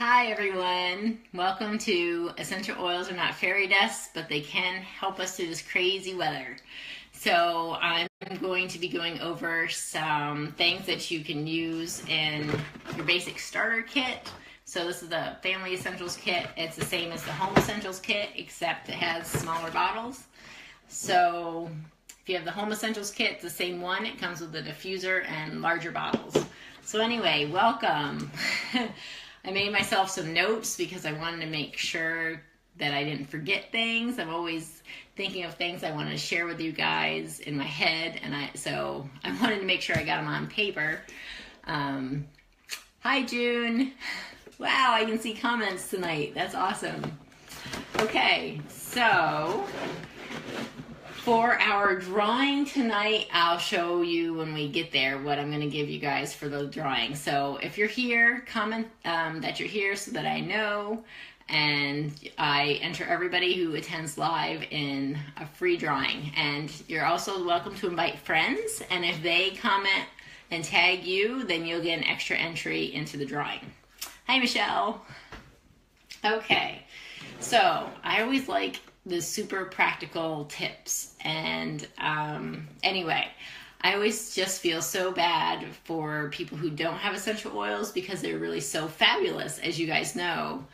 Hi everyone, welcome to Essential Oils Are Not Fairy Dust, but they can help us through this crazy weather. So I'm going to be going over some things that you can use in your basic starter kit. So this is the Family Essentials kit. It's the same as the Home Essentials kit, except it has smaller bottles. So if you have the Home Essentials kit, it's the same one. It comes with the diffuser and larger bottles. So anyway, welcome. I made myself some notes because I wanted to make sure that I didn't forget things. I'm always thinking of things I wanted to share with you guys in my head, and so I wanted to make sure I got them on paper. Hi June. Wow, I can see comments tonight. That's awesome. Okay, so for our drawing tonight, I'll show you when we get there what I'm going to give you guys for the drawing. So if you're here, comment that you're here so that I know, and I enter everybody who attends live in a free drawing. And you're also welcome to invite friends, and if they comment and tag you, then you'll get an extra entry into the drawing. Hi Michelle. Okay, so I always like the super practical tips, and anyway, I always just feel so bad for people who don't have essential oils because they're really so fabulous, as you guys know.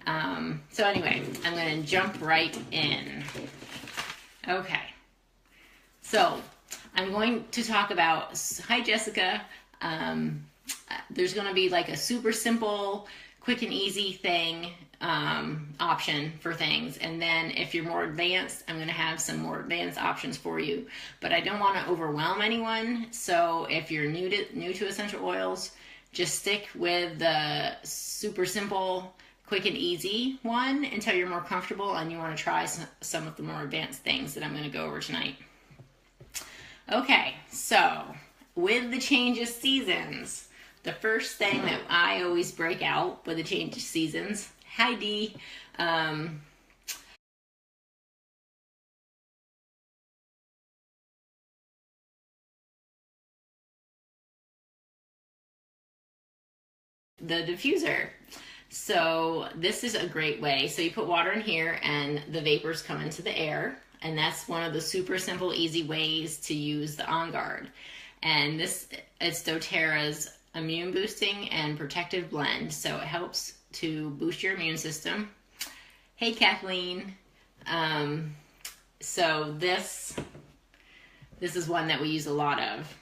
So anyway, I'm going to jump right in. Okay, so I'm going to talk about, hi Jessica, there's going to be like a super simple, quick and easy thing option for things, and then if you're more advanced, I'm going to have some more advanced options for you, but I don't want to overwhelm anyone. So if you're new to essential oils, just stick with the super simple, quick and easy one until you're more comfortable and you want to try some of the more advanced things that I'm going to go over tonight. Okay, so with the change of seasons, the first thing that I always break out with the change of seasons, hi Dee, the diffuser. So this is a great way. So you put water in here and the vapors come into the air, and that's one of the super simple, easy ways to use the Onguard. And this is doTERRA's immune boosting and protective blend, so it helps to boost your immune system. Hey Kathleen. So this is one that we use a lot of.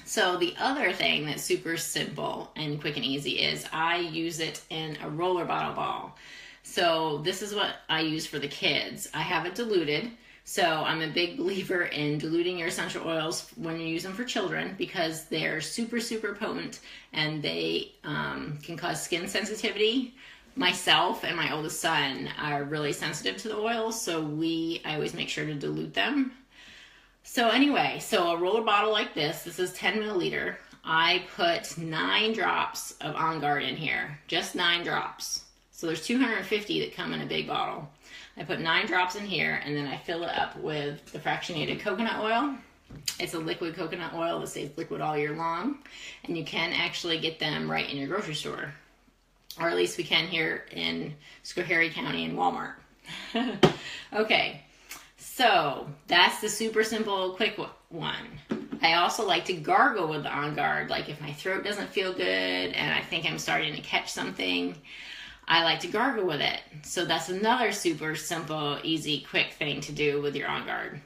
So the other thing that's super simple and quick and easy is I use it in a roller bottle ball. So this is what I use for the kids. I have it diluted. So I'm a big believer in diluting your essential oils when you use them for children because they're super, super potent, and they can cause skin sensitivity. Myself and my oldest son are really sensitive to the oils, so I always make sure to dilute them. So anyway, so a roller bottle like this is 10 milliliter. I put 9 drops of Onguard in here, just 9 drops. So there's 250 that come in a big bottle. I put 9 drops in here, and then I fill it up with the fractionated coconut oil. It's a liquid coconut oil that stays liquid all year long, and you can actually get them right in your grocery store, or at least we can here in Schoharie County in Walmart. Okay, so that's the super simple, quick one. I also like to gargle with the Onguard, like if my throat doesn't feel good and I think I'm starting to catch something, I like to gargle with it. So that's another super simple, easy, quick thing to do with your Onguard.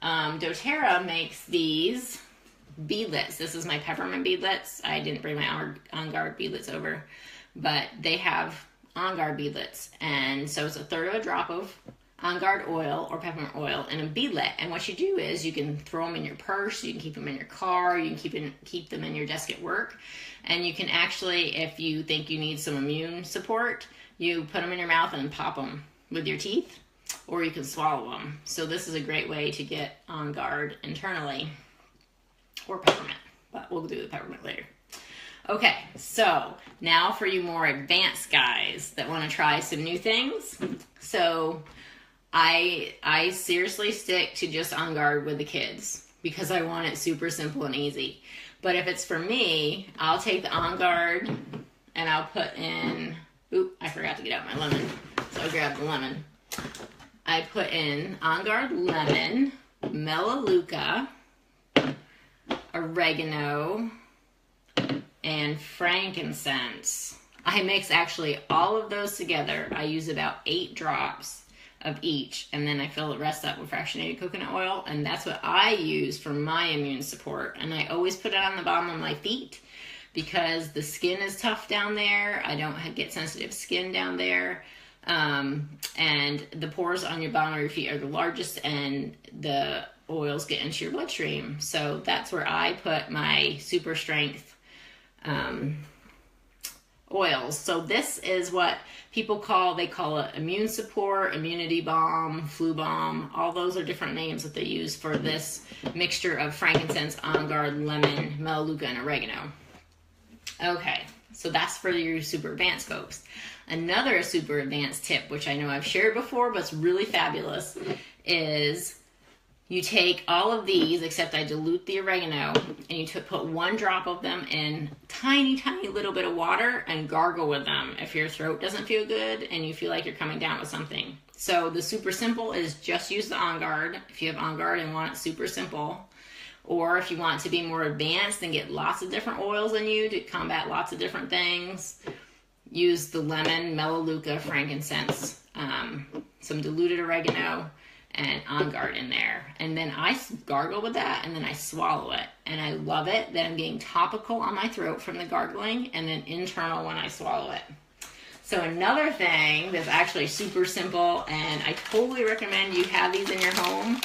doTERRA makes these beadlets. This is my peppermint beadlets. I didn't bring my Onguard beadlets over, but they have Onguard beadlets. And so it's 1/3 of a drop of Onguard oil or peppermint oil in a beadlet. And what you do is you can throw them in your purse, you can keep them in your car, you can keep them in your desk at work. And you can actually, if you think you need some immune support, you put them in your mouth and pop them with your teeth, or you can swallow them. So this is a great way to get Onguard internally, or peppermint, but we'll do the peppermint later. Okay, so now for you more advanced guys that want to try some new things. So I seriously stick to just Onguard with the kids because I want it super simple and easy. But if it's for me, I'll take the Onguard and I'll put in, oop, I forgot to get out my lemon, so I grabbed the lemon. I put in Onguard lemon, melaleuca, oregano, and frankincense. I mix actually all of those together. I use about 8 drops of each, and then I fill the rest up with fractionated coconut oil, and that's what I use for my immune support. And I always put it on the bottom of my feet because the skin is tough down there. I don't get sensitive skin down there. And the pores on your bottom of your feet are the largest, and the oils get into your bloodstream. So that's where I put my super strength oils. So this is what people call it immune support, immunity balm, flu balm. All those are different names that they use for this mixture of frankincense, Onguard, lemon, melaleuca, and oregano. Okay, so that's for your super advanced folks. Another super advanced tip, which I know I've shared before, but it's really fabulous, is you take all of these, except I dilute the oregano, and you put 1 drop of them in tiny, tiny little bit of water and gargle with them if your throat doesn't feel good and you feel like you're coming down with something. So the super simple is just use the Onguard if you have Onguard and want it super simple. Or if you want to be more advanced and get lots of different oils in you to combat lots of different things, use the lemon, melaleuca, frankincense, some diluted oregano, and Onguard in there. And then I gargle with that, and then I swallow it. And I love it that I'm getting topical on my throat from the gargling, and then internal when I swallow it. So another thing that's actually super simple, and I totally recommend you have these in your home,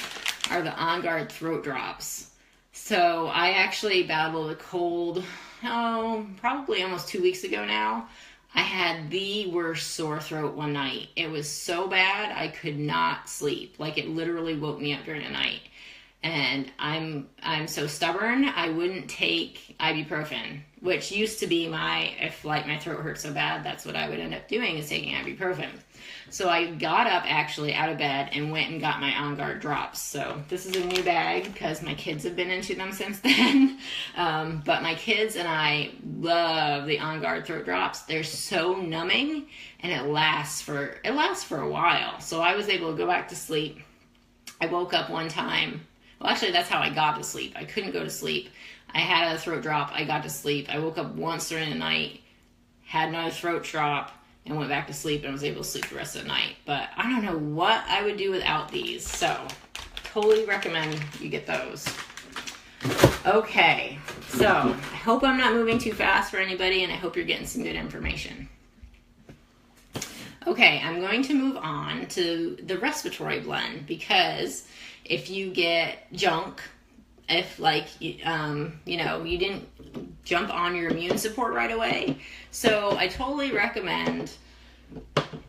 are the Onguard throat drops. So I actually battled a cold, probably almost 2 weeks ago now. I had the worst sore throat one night. It was so bad I could not sleep. Like, it literally woke me up during the night. And I'm so stubborn, I wouldn't take ibuprofen, which used to be if my throat hurt so bad, that's what I would end up doing, is taking ibuprofen. So I got up actually out of bed and went and got my Onguard drops. So this is a new bag because my kids have been into them since then. But my kids and I love the Onguard throat drops. They're so numbing, and it lasts for a while. So I was able to go back to sleep. I woke up one time. Well, actually, that's how I got to sleep. I couldn't go to sleep. I had a throat drop. I got to sleep. I woke up once during the night, had another throat drop, and went back to sleep, and was able to sleep the rest of the night. But I don't know what I would do without these. So totally recommend you get those. Okay, so I hope I'm not moving too fast for anybody, and I hope you're getting some good information. Okay, I'm going to move on to the respiratory blend, because if you get junk, if you didn't jump on your immune support right away. So I totally recommend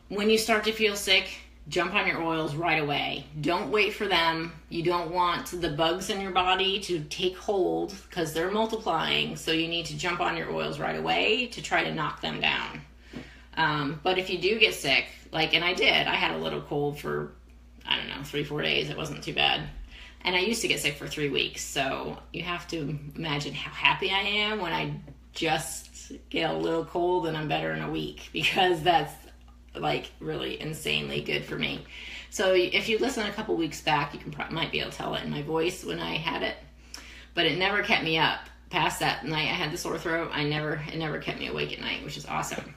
when you start to feel sick, jump on your oils right away. Don't wait for them. You don't want the bugs in your body to take hold because they're multiplying. So you need to jump on your oils right away to try to knock them down. But if you do get sick, and I did, I had a little cold for, 3-4 days. It wasn't too bad. And I used to get sick for 3 weeks. So you have to imagine how happy I am when I just get a little cold and I'm better in a week, because that's really insanely good for me. So if you listen a couple weeks back, you might be able to tell it in my voice when I had it. But it never kept me up past that night I had the sore throat. It never kept me awake at night, which is awesome.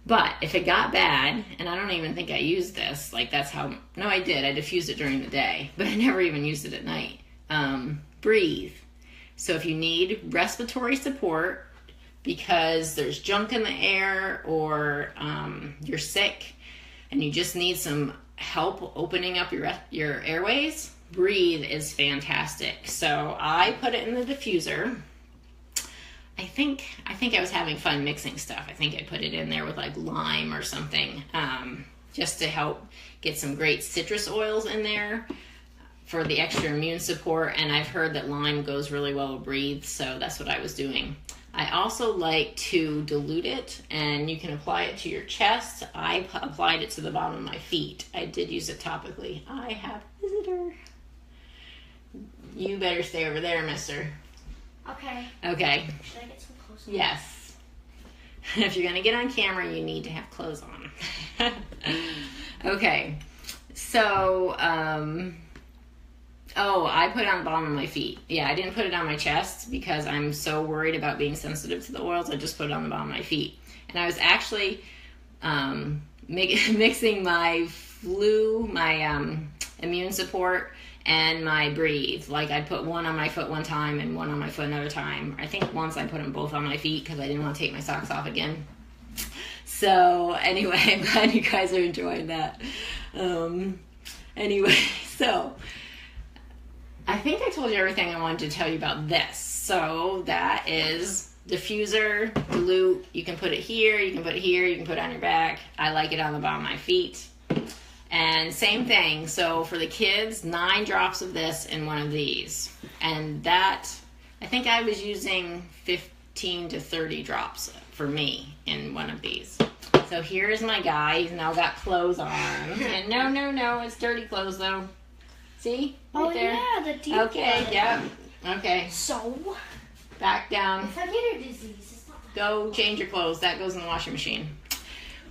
But if it got bad, and I don't even think I used this, I did. I diffused it during the day, but I never even used it at night. Breathe. So if you need respiratory support because there's junk in the air, or you're sick and you just need some help opening up your airways, Breathe is fantastic. So I put it in the diffuser. I think I was having fun mixing stuff. I think I put it in there with lime or something, just to help get some great citrus oils in there for the extra immune support. And I've heard that lime goes really well with Breathe, so that's what I was doing. I also like to dilute it, and you can apply it to your chest. I applied it to the bottom of my feet. I did use it topically. I have a visitor. You better stay over there, mister. Okay. Okay. Should I get some closer? Yes. If you're going to get on camera, you need to have clothes on. Okay. So, oh, I put it on the bottom of my feet. Yeah, I didn't put it on my chest because I'm so worried about being sensitive to the oils. I just put it on the bottom of my feet. And I was actually mixing my immune support and my breathe. Like I put one on my foot one time and one on my foot another time. I think once I put them both on my feet because I didn't want to take my socks off again. So anyway, I'm glad you guys are enjoying that. Anyway, so I think I told you everything I wanted to tell you about this. So that is diffuser, dilute. You can put it here, you can put it here, you can put it on your back. I like it on the bottom of my feet. And same thing, so for the kids, 9 drops of this in one of these. And that, I think I was using 15 to 30 drops for me in one of these. So here's my guy, he's now got clothes on. And no, it's dirty clothes though. See? Right there. Yeah, the deep Okay, one. yeah, okay. So? Back down. If I get a disease, it's not... Go change your clothes, that goes in the washing machine.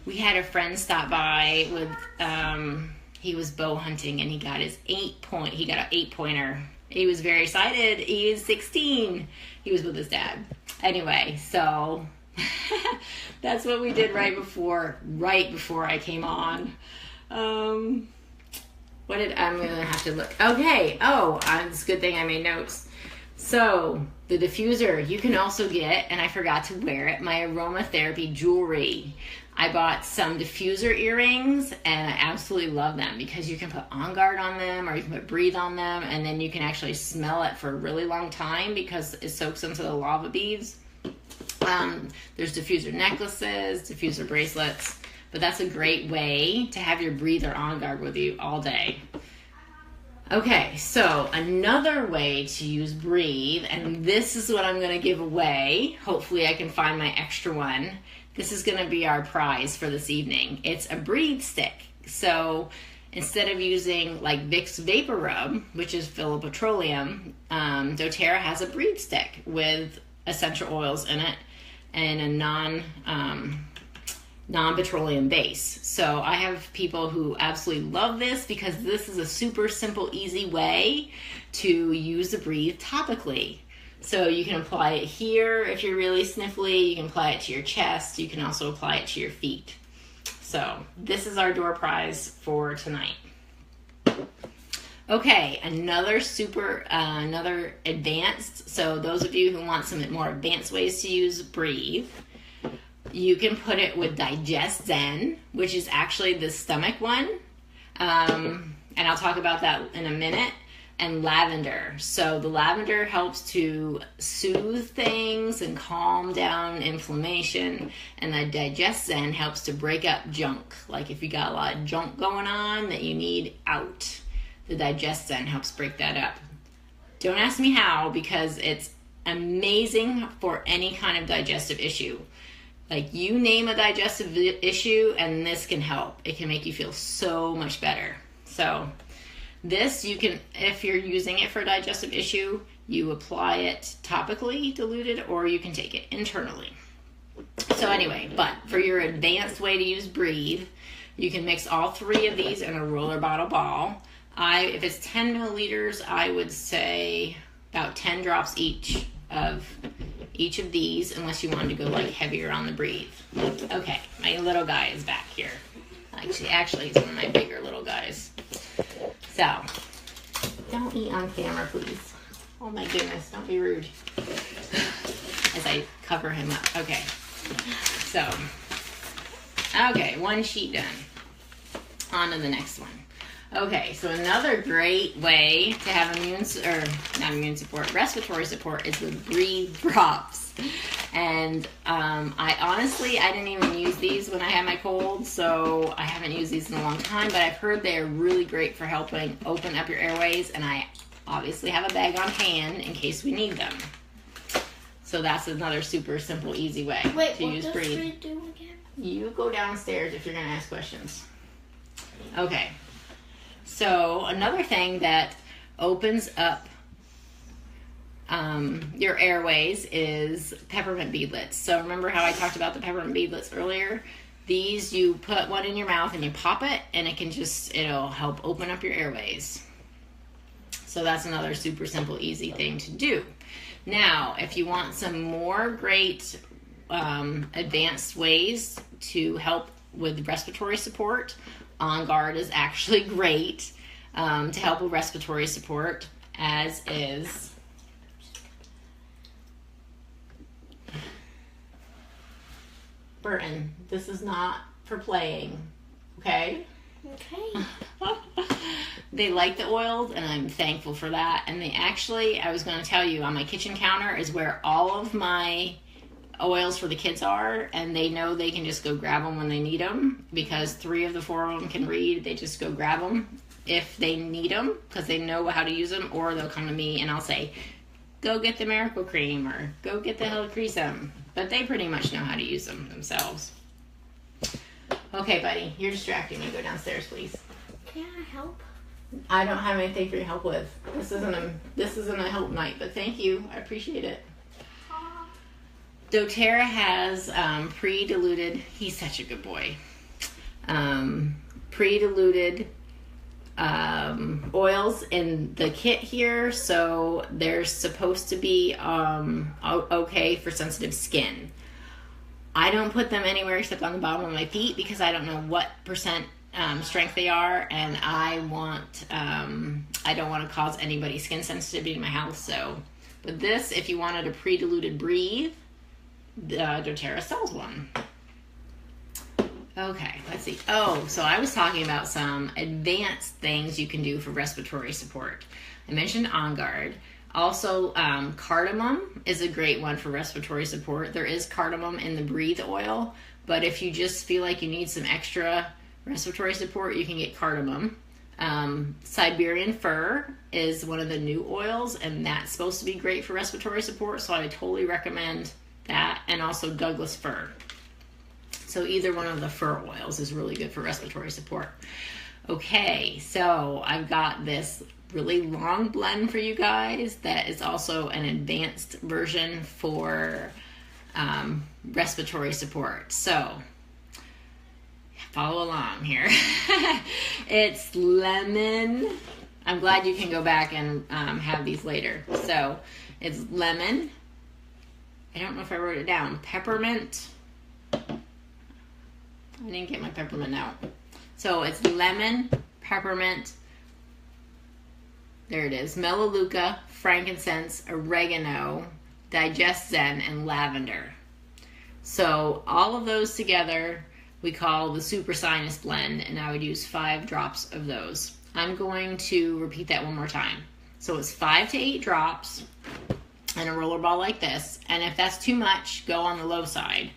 We had a friend stop by with, he was bow hunting and he got his 8-pointer. He was very excited. He is 16. He was with his dad. Anyway, so that's what we did right before I came on. I'm gonna have to look. Okay. Oh, it's a good thing I made notes. So the diffuser, you can also get, and I forgot to wear it, my aromatherapy jewelry. I bought some diffuser earrings and I absolutely love them because you can put Onguard on them or you can put Breathe on them and then you can actually smell it for a really long time because it soaks into the lava beads. There's diffuser necklaces, diffuser bracelets, but that's a great way to have your Breathe or Onguard with you all day. Okay, so another way to use Breathe, and this is what I'm going to give away. Hopefully I can find my extra one. This is going to be our prize for this evening. It's a Breathe stick. So instead of using like Vicks Vapor Rub, which is filled with petroleum, doTERRA has a Breathe stick with essential oils in it and a non-petroleum base. So I have people who absolutely love this because this is a super simple, easy way to use the Breathe topically. So you can apply it here if you're really sniffly. You can apply it to your chest. You can also apply it to your feet. So this is our door prize for tonight. Okay, another advanced. So those of you who want some more advanced ways to use Breathe, you can put it with Digest Zen, which is actually the stomach one. And I'll talk about that in a minute. And lavender. So the lavender helps to soothe things and calm down inflammation. And the Digest Zen helps to break up junk. Like if you got a lot of junk going on that you need out, the Digest Zen helps break that up. Don't ask me how because it's amazing for any kind of digestive issue. Like you name a digestive issue and this can help. It can make you feel so much better. So this, you can, if you're using it for a digestive issue, you apply it topically diluted or you can take it internally. So anyway, but for your advanced way to use Breathe, you can mix all 3 of these in a roller bottle ball. If it's 10 milliliters, I would say about 10 drops each of these, unless you wanted to go like heavier on the Breathe. Okay, my little guy is back here. Actually, he's one of my bigger little guys. So, don't eat on camera, please. Oh my goodness, don't be rude. As I cover him up. Okay. So, okay, one sheet done. On to the next one. Okay, so another great way to have respiratory support is with Breathe drops. And I didn't even use these when I had my cold, so I haven't used these in a long time, but I've heard they're really great for helping open up your airways, and I obviously have a bag on hand in case we need them. So that's another super simple, easy way to use Breathe. Wait, what does Breathe do again? You go downstairs if you're going to ask questions. Okay. So another thing that opens up your airways is peppermint beadlets. So remember how I talked about the peppermint beadlets earlier? These, you put one in your mouth and you pop it, and it'll help open up your airways. So that's another super simple, easy thing to do. Now, if you want some more great advanced ways to help with respiratory support, Onguard is actually great to help with respiratory support, as is Burton. This is not for playing, okay? Okay. They like the oils, and I'm thankful for that. And they actually, I was going to tell you, on my kitchen counter is where all of my oils for the kids are, and they know they can just go grab them when they need them, because 3 of the 4 of them can read. They just go grab them if they need them, because they know how to use them, or they'll come to me and I'll say, go get the Miracle Cream, or go get the Helichrysum. But they pretty much know how to use them themselves. Okay, buddy, you're distracting me. Go downstairs, please. Can I help? I don't have anything for you to help with. This isn't a help night, but thank you. I appreciate it. doTERRA has pre-diluted, he's such a good boy, pre-diluted oils in the kit here, so they're supposed to be okay for sensitive skin. I don't put them anywhere except on the bottom of my feet, because I don't know what percent strength they are, and I don't want to cause anybody skin sensitivity in my house. So, but this, if you wanted a pre-diluted breathe, doTERRA sells one. Okay, let's see. Oh, so I was talking about some advanced things you can do for respiratory support. I mentioned Onguard. Also, cardamom is a great one for respiratory support. There is cardamom in the breathe oil, but if you just feel like you need some extra respiratory support, you can get cardamom. Siberian fir is one of the new oils, and that's supposed to be great for respiratory support, so I totally recommend that. And also Douglas fir. So either one of the fir oils is really good for respiratory support. Okay, so I've got this really long blend for you guys that is also an advanced version for respiratory support. So follow along here. It's lemon. I'm glad you can go back and have these later. So it's lemon. I don't know if I wrote it down. Peppermint. I didn't get my peppermint out. So it's lemon, peppermint, there it is, melaleuca, frankincense, oregano, digest zen, and lavender. So all of those together we call the super sinus blend, and I would use 5 drops of those. I'm going to repeat that one more time. So it's 5 to 8 drops in a roller ball like this, and if that's too much, go on the low side.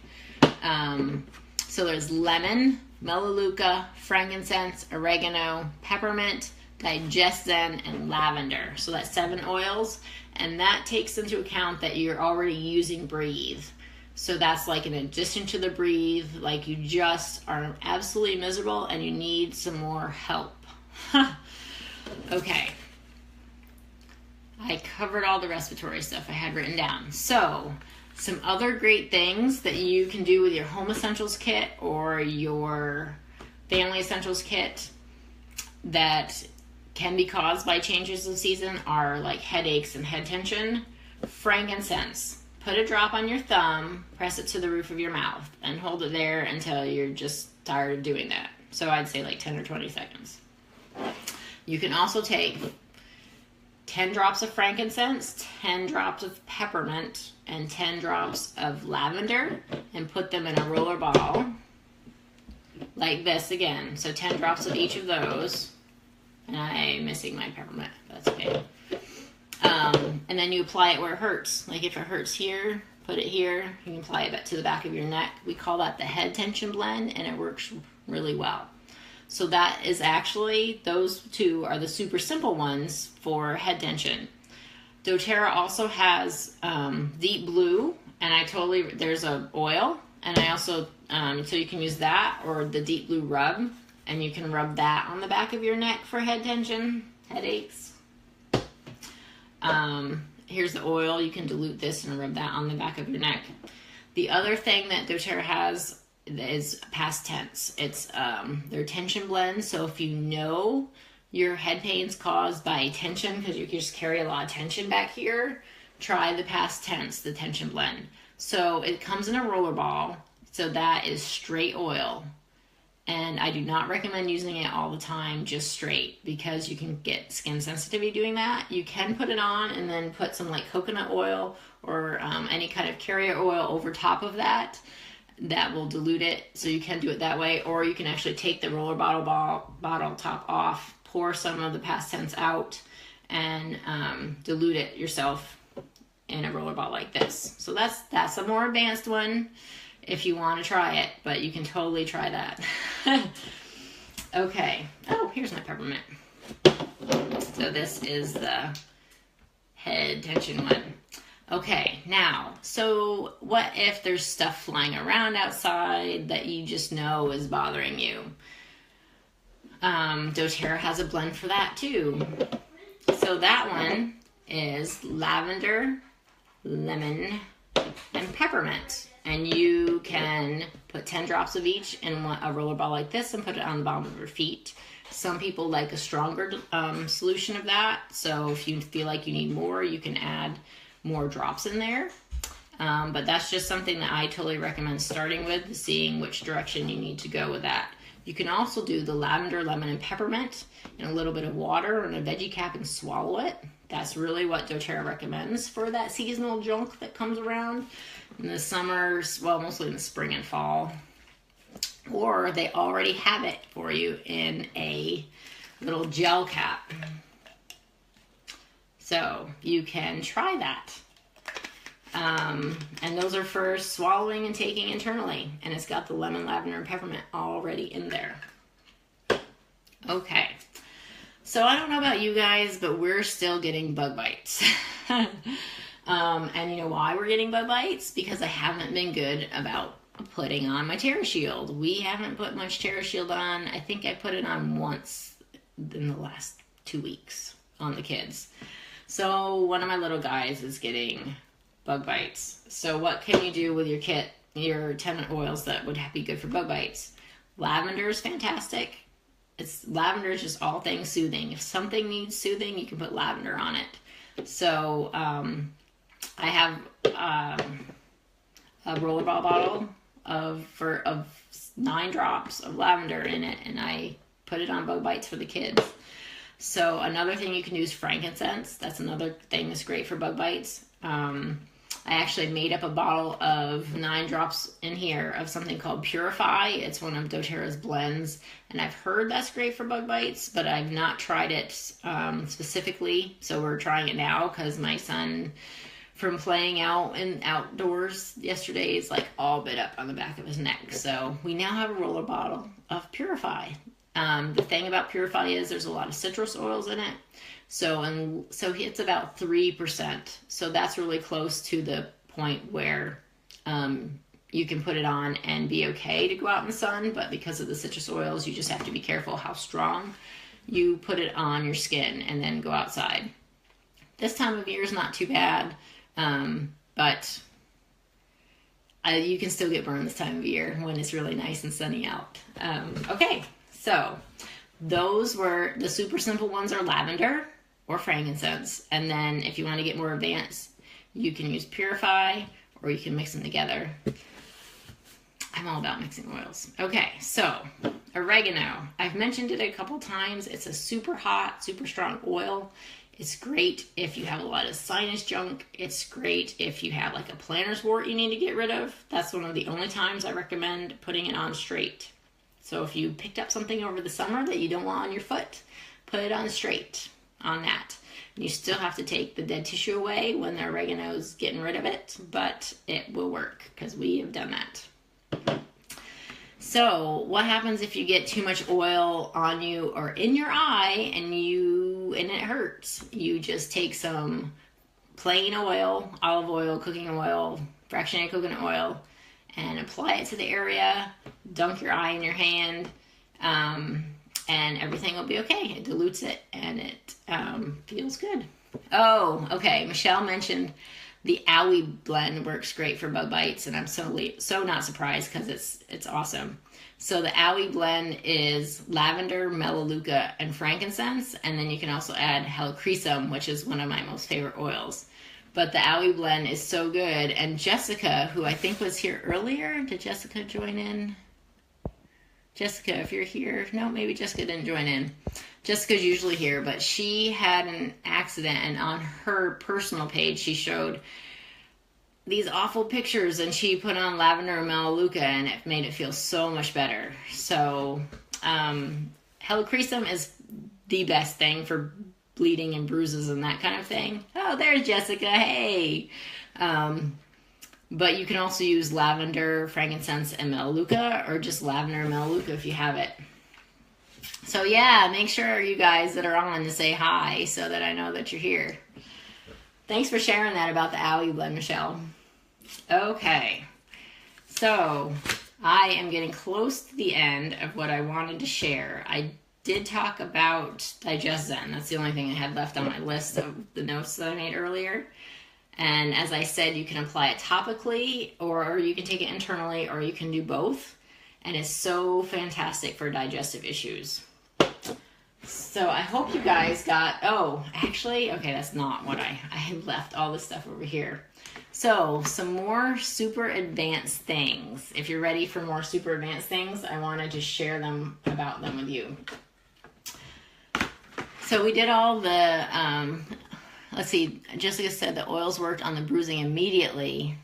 So there's lemon, melaleuca, frankincense, oregano, peppermint, digest zen, and lavender. So that's 7 oils, and that takes into account that you're already using breathe. So that's like an addition to the breathe, like you just are absolutely miserable and you need some more help. Okay. I covered all the respiratory stuff I had written down. So some other great things that you can do with your home essentials kit or your family essentials kit that can be caused by changes of season are like headaches and head tension. Frankincense. Put a drop on your thumb, press it to the roof of your mouth, and hold it there until you're just tired of doing that. So I'd say like 10 or 20 seconds. You can also take 10 drops of frankincense, 10 drops of peppermint, and 10 drops of lavender, and put them in a roller ball like this again. So 10 drops of each of those. And I'm missing my peppermint. That's okay. And then you apply it where it hurts. Like if it hurts here, put it here. You can apply it to the back of your neck. We call that the head tension blend, and it works really well. So that is actually, those 2 are the super simple ones for head tension. doTERRA also has Deep Blue, and there's a oil, and I also, so you can use that or the Deep Blue rub, and you can rub that on the back of your neck for head tension, headaches. here's the oil. You can dilute this and rub that on the back of your neck. The other thing that doTERRA has is past tense. It's their tension blend. So if you know your head pain's caused by tension, because you just carry a lot of tension back here, try the past tense, the tension blend. So it comes in a roller ball. So that is straight oil. And I do not recommend using it all the time, just straight, because you can get skin sensitivity doing that. You can put it on and then put some like coconut oil or any kind of carrier oil over top of that. That will dilute it, so you can do it that way. Or you can actually take the roller bottle top off, pour some of the past tense out, and dilute it yourself in a roller ball like this. So that's a more advanced one if you want to try it, but you can totally try that. Okay. Oh, here's my peppermint. So this is the head tension one. Okay, now, so what if there's stuff flying around outside that you just know is bothering you? doTERRA has a blend for that too. So that one is lavender, lemon, and peppermint. And you can put 10 drops of each in a roller ball like this and put it on the bottom of your feet. Some people like a stronger solution of that. So if you feel like you need more, you can add more drops in there. But that's just something that I totally recommend starting with, seeing which direction you need to go with that. You can also do the lavender, lemon, and peppermint in a little bit of water and a veggie cap and swallow it. That's really what doTERRA recommends for that seasonal junk that comes around in the summers, well, mostly in the spring and fall. Or they already have it for you in a little gel cap. So you can try that. And those are for swallowing and taking internally. And it's got the lemon, lavender, and peppermint already in there. Okay. So I don't know about you guys, but we're still getting bug bites. And you know why we're getting bug bites? Because I haven't been good about putting on my TerraShield. We haven't put much TerraShield on. I think I put it on once in the last 2 weeks on the kids. So one of my little guys is getting bug bites. So what can you do with your kit, your 10 oils that would be good for bug bites? Lavender is fantastic. Lavender is just all things soothing. If something needs soothing, you can put lavender on it. So I have a roller ball bottle of 9 drops of lavender in it, and I put it on bug bites for the kids. So another thing you can do is frankincense. That's another thing that's great for bug bites. I actually made up a bottle of 9 drops in here of something called Purify. It's one of doTERRA's blends, and I've heard that's great for bug bites, but I've not tried it specifically. So we're trying it now because my son, from playing out in outdoors yesterday, is like all bit up on the back of his neck. So we now have a roller bottle of Purify. The thing about Purify is there's a lot of citrus oils in it. So it's about 3%. So that's really close to the point where you can put it on and be okay to go out in the sun. But because of the citrus oils, you just have to be careful how strong you put it on your skin and then go outside. This time of year is not too bad, but you can still get burned this time of year when it's really nice and sunny out. Okay, so those were the super simple ones are lavender or frankincense. And then if you want to get more advanced, you can use Purify or you can mix them together. I'm all about mixing oils. Okay, so oregano. I've mentioned it a couple times. It's a super hot, super strong oil. It's great if you have a lot of sinus junk. It's great if you have like a plantar's wart you need to get rid of. That's one of the only times I recommend putting it on straight. So if you picked up something over the summer that you don't want on your foot, put it on straight on that. You still have to take the dead tissue away when the oregano's getting rid of it, but it will work because we have done that. So what happens if you get too much oil on you or in your eye and it hurts? You just take some plain oil, olive oil, cooking oil, fractionated coconut oil, and apply it to the area. Dunk your eye in your hand, and everything will be okay. It dilutes it, and it feels good. Oh, okay. Michelle mentioned the Owie blend works great for bug bites, and I'm so not surprised because it's awesome. So the Owie blend is lavender, melaleuca, and frankincense, and then you can also add helichrysum, which is one of my most favorite oils. But the Owie blend is so good, and Jessica, who I think was here earlier, did Jessica join in? Jessica, if you're here, no, maybe Jessica didn't join in. Jessica's usually here, but she had an accident, and on her personal page, she showed these awful pictures, and she put on lavender and melaleuca, and it made it feel so much better. So, helichrysum is the best thing for bleeding and bruises and that kind of thing. Oh, there's Jessica. Hey. But you can also use lavender, frankincense, and melaleuca, or just lavender and melaleuca if you have it. So yeah, make sure you guys that are on to say hi so that I know that you're here. Thanks for sharing that about the Owie blend, Michelle. Okay, so I am getting close to the end of what I wanted to share. I did talk about DigestZen. That's the only thing I had left on my list of the notes that I made earlier. And as I said, you can apply it topically, or you can take it internally, or you can do both. And it's so fantastic for digestive issues. So I hope you guys got, oh, actually, okay, that's not what I left all this stuff over here. So some more super advanced things. If you're ready for more super advanced things, I wanted to share them about them with you. So we did all the, let's see, Jessica said the oils worked on the bruising immediately,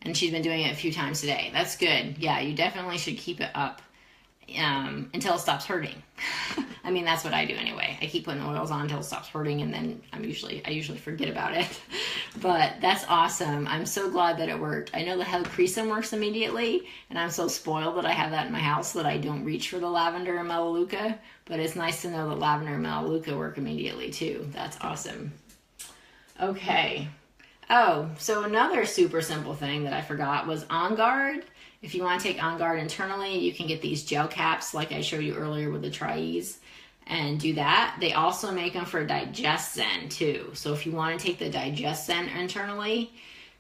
and she's been doing it a few times today. That's good. Yeah, you definitely should keep it up until it stops hurting. I mean, that's what I do anyway. I keep putting oils on until it stops hurting, and then I usually forget about it. But that's awesome. I'm so glad that it worked. I know the helichrysum works immediately, and I'm so spoiled that I have that in my house that I don't reach for the lavender and melaleuca. But it's nice to know that lavender and melaleuca work immediately too. That's awesome. Okay. Oh, so another super simple thing that I forgot was Onguard. If you want to take Onguard internally, you can get these gel caps like I showed you earlier with the Tri-Ease and do that. They also make them for DigestZen too. So if you want to take the DigestZen internally,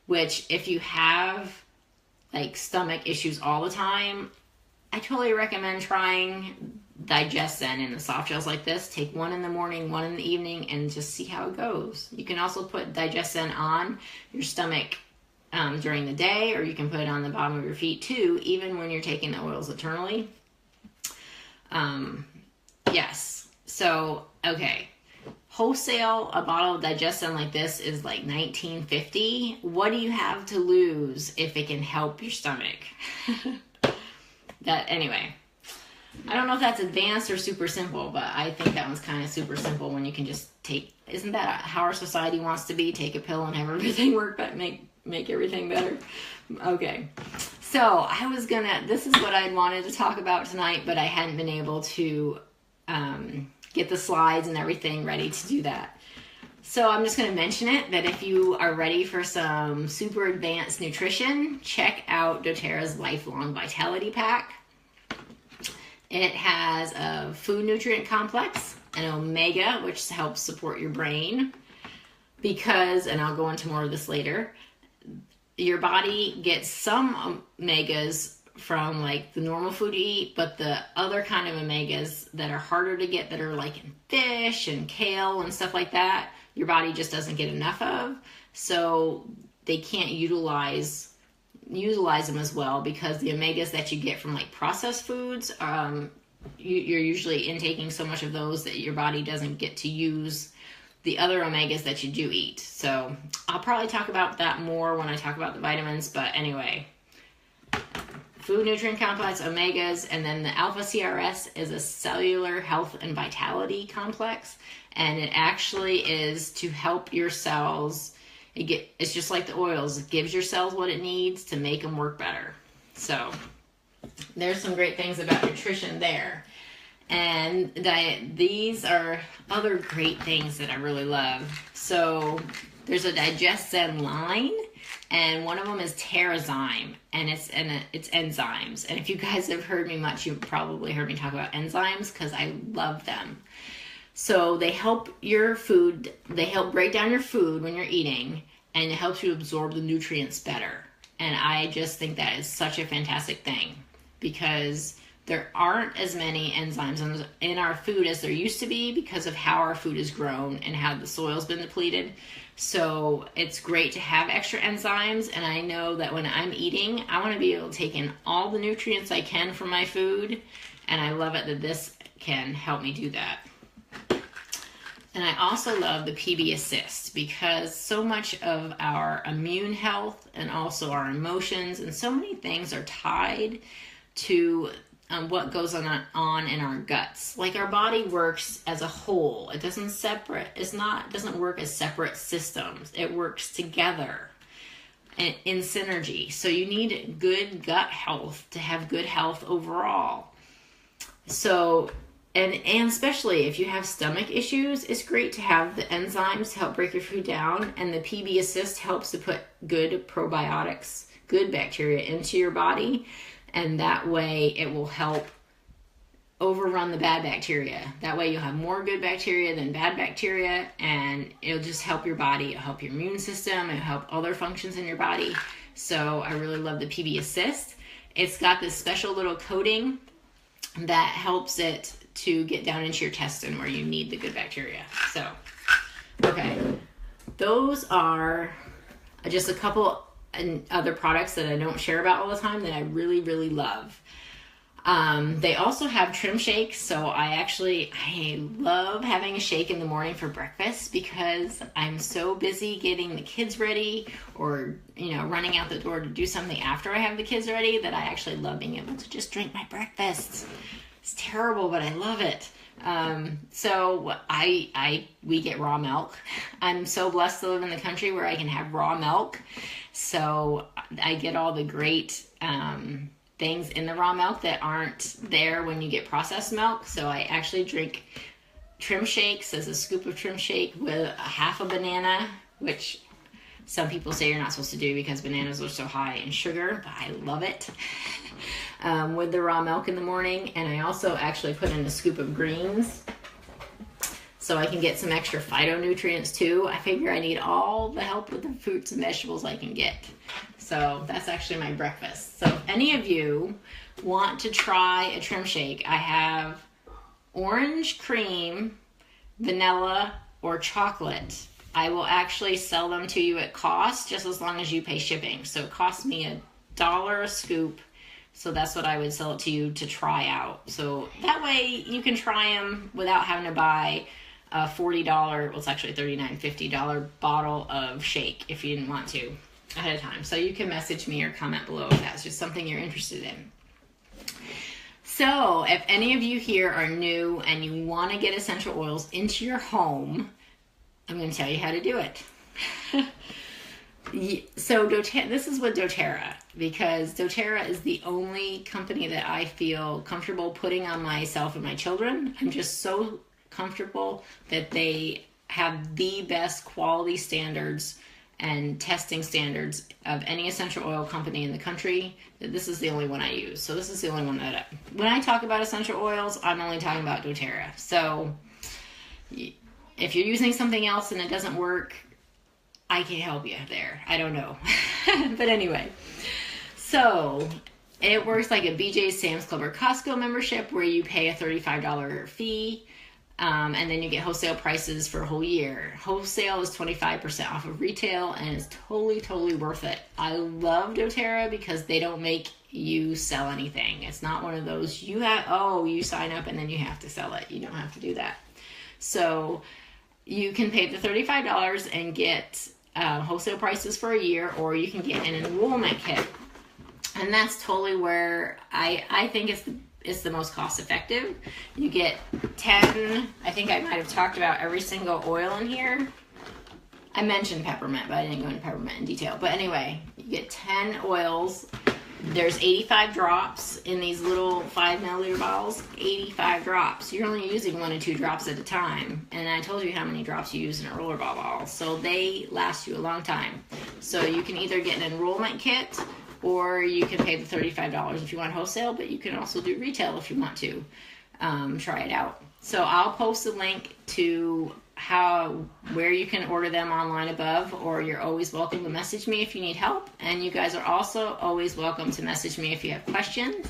which if you have like stomach issues all the time, I totally recommend trying DigestZen in the soft gels like this. Take one in the morning, one in the evening, and just see how it goes. You can also put DigestZen on your stomach during the day, or you can put it on the bottom of your feet too, even when you're taking the oils internally. Yes. So, okay. Wholesale, a bottle of DigestZen like this is like $19.50. What do you have to lose if it can help your stomach? Anyway. I don't know if that's advanced or super simple, but I think that one's kind of super simple when you can just take, isn't that how our society wants to be? Take a pill and have everything work, but make everything better. Okay. So this is what I wanted to talk about tonight, but I hadn't been able to get the slides and everything ready to do that. So I'm just going to mention it, that if you are ready for some super advanced nutrition, check out doTERRA's Lifelong Vitality Pack. It has a food nutrient complex, an omega, which helps support your brain, because, and I'll go into more of this later, your body gets some omegas from like the normal food you eat, but the other kind of omegas that are harder to get, that are like in fish and kale and stuff like that, your body just doesn't get enough of. So they can't utilize them as well, because the omegas that you get from like processed foods, you're usually intaking so much of those that your body doesn't get to use the other omegas that you do eat. So I'll probably talk about that more when I talk about the vitamins, but anyway, food nutrient complex, omegas, and then the alpha CRS is a cellular health and vitality complex, and it actually is to help your cells. It's just like the oils. It gives your cells what it needs to make them work better. So there's some great things about nutrition there. And these are other great things that I really love. So there's a DigestZen line, and one of them is TerraZyme, and it's enzymes. And if you guys have heard me much, you've probably heard me talk about enzymes, because I love them. So they help your food, they help break down your food when you're eating, and it helps you absorb the nutrients better. And I just think that is such a fantastic thing, because there aren't as many enzymes in our food as there used to be because of how our food is grown and how the soil's been depleted. So it's great to have extra enzymes, and I know that when I'm eating, I want to be able to take in all the nutrients I can from my food, and I love it that this can help me do that. And I also love the PB Assist, because so much of our immune health and also our emotions and so many things are tied to what goes on in our guts. Like, our body works as a whole. It doesn't work as separate systems. It works together in synergy. So you need good gut health to have good health overall. So, and especially if you have stomach issues, it's great to have the enzymes to help break your food down, and the PB Assist helps to put good probiotics, good bacteria into your body, and that way it will help overrun the bad bacteria. That way you'll have more good bacteria than bad bacteria, and it'll just help your body, it'll help your immune system, it'll help other functions in your body. So I really love the PB Assist. It's got this special little coating that helps it to get down into your intestine where you need the good bacteria. So, okay. Those are just a couple other products that I don't share about all the time that I really, really love. They also have trim shakes, so I love having a shake in the morning for breakfast, because I'm so busy getting the kids ready or, running out the door to do something after I have the kids ready, that I actually love being able to just drink my breakfast. It's terrible, but I love it. So we get raw milk. I'm so blessed to live in the country where I can have raw milk. So I get all the great things in the raw milk that aren't there when you get processed milk. So I actually drink trim shakes as a scoop of trim shake with a half a banana, which some people say you're not supposed to do because bananas are so high in sugar, but I love it. With the raw milk in the morning. And I also actually put in a scoop of greens so I can get some extra phytonutrients too. I figure I need all the help with the fruits and vegetables I can get. So that's actually my breakfast. So if any of you want to try a trim shake, I have orange cream, vanilla, or chocolate. I will actually sell them to you at cost, just as long as you pay shipping. So it costs me $1 a scoop. So that's what I would sell it to you to try out. So that way you can try them without having to buy a $40, well, it's actually $39, $50 bottle of shake if you didn't want to ahead of time. So you can message me or comment below if that's just something you're interested in. So if any of you here are new and you want to get essential oils into your home, I'm going to tell you how to do it. So this is with doTERRA, because doTERRA is the only company that I feel comfortable putting on myself and my children. I'm just so comfortable that they have the best quality standards and testing standards of any essential oil company in the country, that this is the only one I use. So this is the only one that when I talk about essential oils, I'm only talking about doTERRA. So if you're using something else and it doesn't work, I can help you there. I don't know. But anyway, so it works like a BJ's, Sam's Club, or Costco membership, where you pay a $35 fee, and then you get wholesale prices for a whole year. Wholesale is 25% off of retail, and it's totally worth it. I love doTERRA because they don't make you sell anything. It's not one of those you sign up and then you have to sell it. You don't have to do that. So you can pay the $35 and get wholesale prices for a year, or you can get an enrollment kit. And that's totally where I think it's the most cost effective. You get 10, I think I might have talked about every single oil in here. I mentioned peppermint, but I didn't go into peppermint in detail. But anyway, you get 10 oils. There's 85 drops in these little 5 milliliter bottles. 85 drops. You're only using 1 to 2 drops at a time. And I told you how many drops you use in a roller bottle. So they last you a long time. So you can either get an enrollment kit, or you can pay the $35 if you want wholesale, but you can also do retail if you want to. Try it out. So I'll post a link to where you can order them online above, or you're always welcome to message me if you need help. And you guys are also always welcome to message me if you have questions.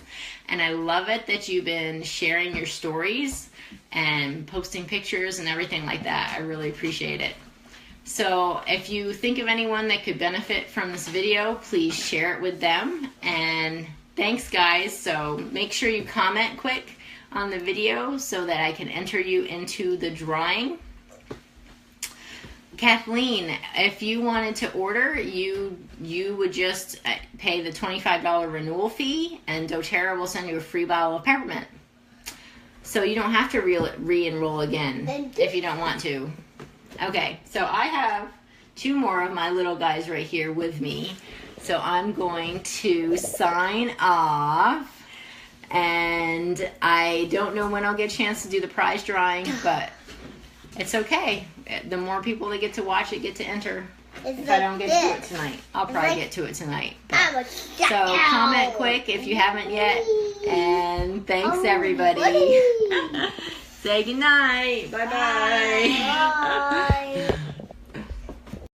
And I love it that you've been sharing your stories and posting pictures and everything like that. I really appreciate it. So if you think of anyone that could benefit from this video, please share it with them. And thanks, guys. So make sure you comment quick on the video so that I can enter you into the drawing. Kathleen, if you wanted to order, you would just pay the $25 renewal fee, and doTERRA will send you a free bottle of peppermint. So you don't have to re-enroll again if you don't want to. Okay, so I have 2 more of my little guys right here with me. So I'm going to sign off. And I don't know when I'll get a chance to do the prize drawing, but it's okay. The more people that get to watch it get to enter. If I don't get to do it tonight, I'll probably get to it tonight. So comment quick if you haven't yet. And thanks, everybody. Say goodnight. Bye-bye.